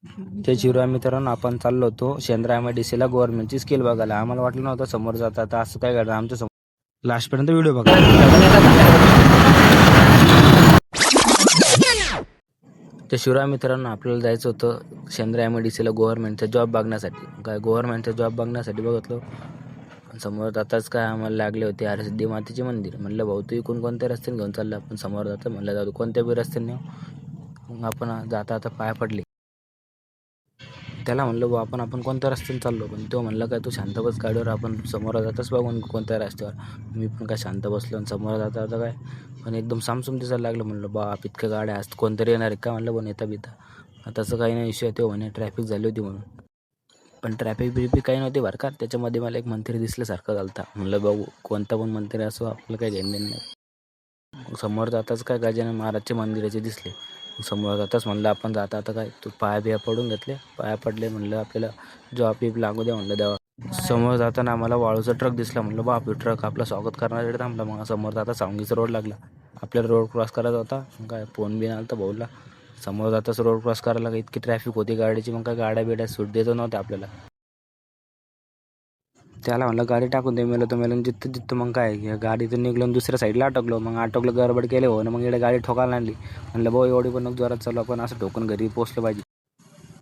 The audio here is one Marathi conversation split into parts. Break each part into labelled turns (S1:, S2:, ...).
S1: ते शिरूया मित्रांनो, आपण चाललो होतो शेंद्रा MIDC ला गव्हर्नमेंटची स्किल बघायला. आम्हाला वाटलं नव्हतं समोर जाता आता असं काय घडलं आमच्या समोर. लास्टपर्यंत व्हिडिओ बघा. ते शिरूया मित्रांनो, आपल्याला जायचं होतं शेंद्रा MIDC ला गव्हर्नमेंटचा जॉब बघण्यासाठी. काय गव्हर्नमेंटचा जॉब बघण्यासाठी बघितलं, समोर जाताच काय आम्हाला लागले होते अरे सिद्धी मातेचे मंदिर. म्हणलं भाऊ तू इकडून कोणत्या रस्त्याने घेऊन चालला, आपण समोर जातं. म्हणलं जाऊ कोणत्या बी रस्त्याने. मग आपण जाता आता पाया पडले. त्याला म्हणलं भाऊ आपण कोणत्या रस्त्याने चाललो, पण तो म्हणलं काय तू शांत बस गाडीवर, आपण समोर जाताच बघून कोणत्या रस्त्यावर. मी पण काय शांत बसलो आणि समोर जाता आता काय पण एकदम सामसूम दिसायला लागलं. म्हणलं बाप इतक्या गाड्या असतात, कोणतरी येणार आहे का म्हणलं, पण येता बिता तसं काही नाही विषय. तो म्हणे ट्रॅफिक झाली होती म्हणून, पण ट्रॅफिक बिफिक काही नव्हती बरं का. त्याच्यामध्ये मला एक मंत्री दिसल्यासारखं झालता. म्हणलं भाऊ कोणता पण मंत्री असो आपलं काही घेणं देणं नाही. समोर जाताच काय गजानन महाराजचे मंदिराचे दिसले. समोर जाताच म्हणलं आपण जाता आता काय तू पाया बिया पडून घेतले. पाया पडले, म्हणलं आपल्याला जॉब बीब लागू द्या म्हणलं देवा. समोर जाताना आम्हाला वाळूचा ट्रक दिसला. म्हणलं बाप ट्रक आपलं स्वागत करण्यासाठी थांबला. मग समोर जाता सावंगीचा रोड लागला. आपल्याला रोड क्रॉस करायचा होता. मग काय फोन बिन आला तर भाऊला. समोर जाताच रोड क्रॉस करायला इतकी ट्रॅफिक होती गाडीची. मग काय गाड्या बिड्या सूट देत नव्हत्या आपल्याला. त्याला म्हणलं गाडी टाकून दे. मेलं तर मेलं जिथं जिथं. मग काय गाडीतून निघलो दुसऱ्या साईडला अटकलो. मग अटकलं गडबड केले हो ना, मग इकडे गाडी ठोकायला आणली. म्हणलं भाऊ एवढी पण नको जोरात चालू, आपण असं ठोकून घरी पोचलं पाहिजे.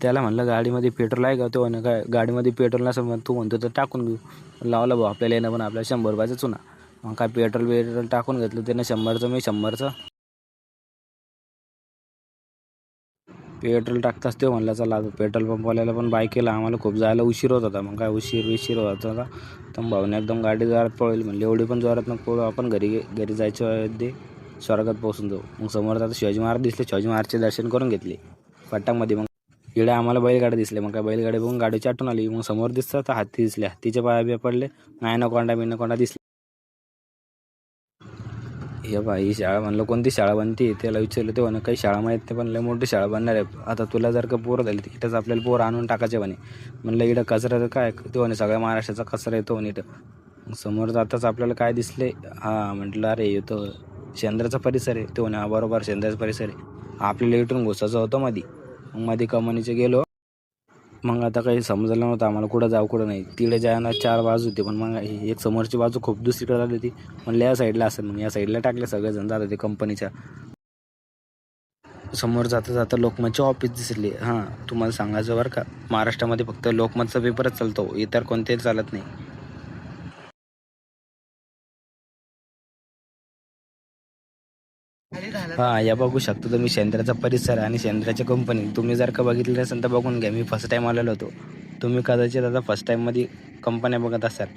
S1: त्याला म्हणलं गाडीमध्ये पेट्रोल आहे का, तो म्हणे काय गाडीमध्ये पेट्रोल नसेल, तू म्हणतो तर टाकून घेऊ. लावलं भाऊ आपल्याला येणं, पण आपल्याला 100 रुपयाचं चुना. मग काय पेट्रोल टाकून घेतलं त्यानं 100चं, मी 100चं. पेट्रोल टाकताच ते म्हणलं चला पेट्रोल पंपवाल्याला पण बाय केला. आम्हाला खूप जायला उशीर होत होता. मग काय उशीर होत होता. तर भाऊने एकदम गाडी जोरात पळवली. म्हणले एवढी पण जोरात नको पळू, आपण घरी जायचं दे, स्वर्गात पोहोचून जाऊ. मग समोर आता शिवाजी महाराज दिसले. शिवाजी महाराजचे दर्शन करून घेतले फाटामध्ये. मग इकडे आम्हाला बैलगाडी दिसले. मग काय बैलगाडी बघून गाडीची आठवण आली. मग समोर दिसतं तर हत्ती दिसले. हत्तीच्या पाया बिया पडले. नायनाकोंडा दिसले. हे बाई ही शाळा म्हणलं कोणती शाळा बनते, त्याला विचारलं. ते म्हणे काही शाळा माहीत नाही, पण लय मोठी शाळा बनणार आहे. आता तुला जर का पोरं झाली तर इथंच आपल्याला पोरं आणून टाकायचे म्हणे. म्हणलं इकडं कचरा काय, ते म्हणे सगळ्या महाराष्ट्राचा कचरा येतो म्हणे इथं. समोर जाताच आपल्याला काय दिसले, हां म्हटलं अरे येतो शेंद्राचा परिसर आहे. ते म्हणे हा बरोबर शेंद्राचा परिसर आहे. आपल्याला इथून घुसायचं होतं मध्ये. मग मध्ये कमानीचे गेलो. मग आता काही समजलं नव्हतं आम्हाला कुठं जाऊ कुठं नाही. तिकडे जायला 4 बाजू होते, पण मग एक समोरची बाजू खूप दुसरीकडे झाली होती. म्हणलं या साईडला असेल, मग या साईडला टाकले सगळेजण जात होते कंपनीच्या. समोर जाता जाता लोकमतचे ऑफिस दिसले. हां तुम्हाला सांगायचं बरं का, महाराष्ट्रामध्ये फक्त लोकमतचा पेपरच चालतो, इतर कोणतेही चालत नाही. हां या बघू शकतो तुम्ही शेंद्राचा परिसर आणि शेंद्राची कंपनी. तुम्ही जर का बघितलं असेल तर बघून घ्या. मी फर्स्ट टाईम आलेलो होतो. तुम्ही कदाचित आता फर्स्ट टाईममध्ये कंपन्या बघत असाल.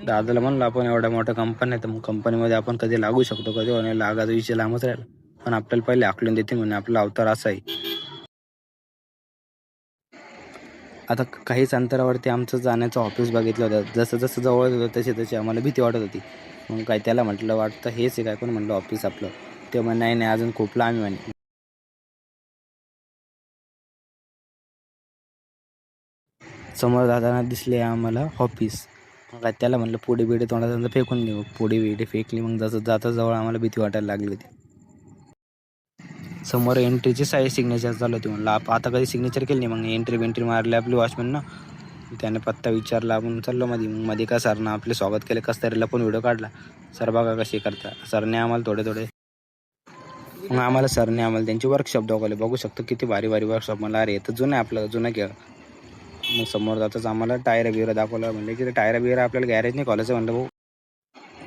S1: दादाला म्हणलं आपण एवढ्या मोठ्या कंपन्या तर मग कंपनीमध्ये आपण कधी लागू शकतो, कधी होणार लागायचा विषय लांबच राहिला. पण आपल्याला पहिले आकलून देते म्हणे आपला अवतार असा आहे. आता काहीच अंतरावरती आमचं जाण्याचं ऑफिस बघितलं होतं. जसं जसं जवळ होतं तशी आम्हाला भीती वाटत होती. मग काय त्याला म्हटलं वाटतं हेच आहे काय, पण म्हटलं ऑफिस आपलं. ते म्हणे नाही अजून खूप लांब म्हणे. समोर जाताना दिसले आम्हाला ऑफिस. मग त्याला म्हटलं पुढे बिडे तोंडात फेकून देऊ. पुढे बिडे फेकली. मग जसं जाता जवळ आम्हाला भीती वाटायला लागली होती. समोर एंट्रीची सिग्नेचर चालू होती. म्हणलं आता कधी सिग्नेचर केली नाही. मग एंट्री मारली आपली वॉचमॅननं. त्याने पत्ता विचारला. आपण चाललो मध्ये का सरनं आपले स्वागत केले. कसं तरी लपून व्हिडिओ काढला. सर बघा कशी करता. सरने आम्हाला थोडे मग सरने आम्हाला त्यांची वर्कशॉप दाखवले. बघू शकतो किती भारी वर्कशॉप. मला अरे तर जुनं आहे आपलं जुनं खेळ. मग समोर जाताच आम्हाला टायर बियर दाखवलं. म्हणले की टायर बियर आपल्याला गॅरेज नाही खोलायचं. म्हणलं भाऊ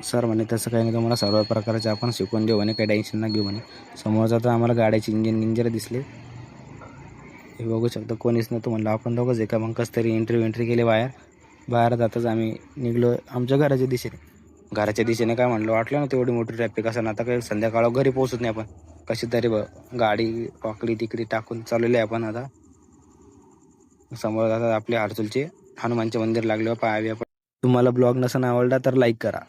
S1: सर म्हणे तसं काही नाही, तुम्हाला सर्व प्रकारचे आपण शिकवून देऊ म्हणे, काही टेन्शन ना घेऊ म्हणे. समोर जाता आम्हाला गाड्याचे इंजिन दिसले. हे बघू शकतो कोणीच नव्हतं. म्हणलं आपण दोघंच आहे का. मग कसं तरी एंट्री केली. बाहेर जाताच आम्ही निघलो आमच्या घराच्या दिशेने काय म्हणलं वाटलं ना तेवढी मोठी ट्रॅफिक असं. आता काही संध्याकाळ घरी पोहोचत नाही आपण. कशी तरी गाडी वाकडी तिकडी टाकून चाललेली आहे आपण आता. समोर जातात आपले हरसूलचे हनुमानचे मंदिर लागले. पाया. तुम्हाला ब्लॉग नसेल आवडला तर लाईक करा.